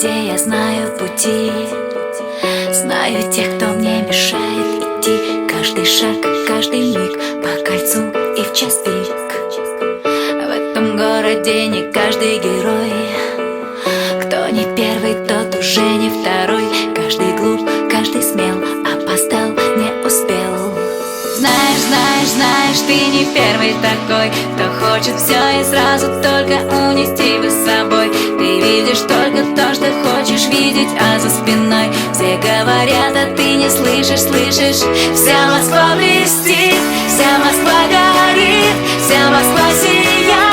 городе я знаю пути, знаю тех, кто мне мешает идти. Каждый шаг, каждый миг по кольцу и в час пик. В этом городе не каждый герой, кто не первый, тот уже не второй. Каждый глуп, каждый смел, опоздал, не успел. Знаешь, знаешь, знаешь, ты не первый такой, кто хочет все и сразу только унести бы с собой. Ты видишь только то, что хочешь видеть, а за спиной все говорят, а ты не слышишь, слышишь. Вся Москва блестит, вся Москва горит, вся Москва сияет.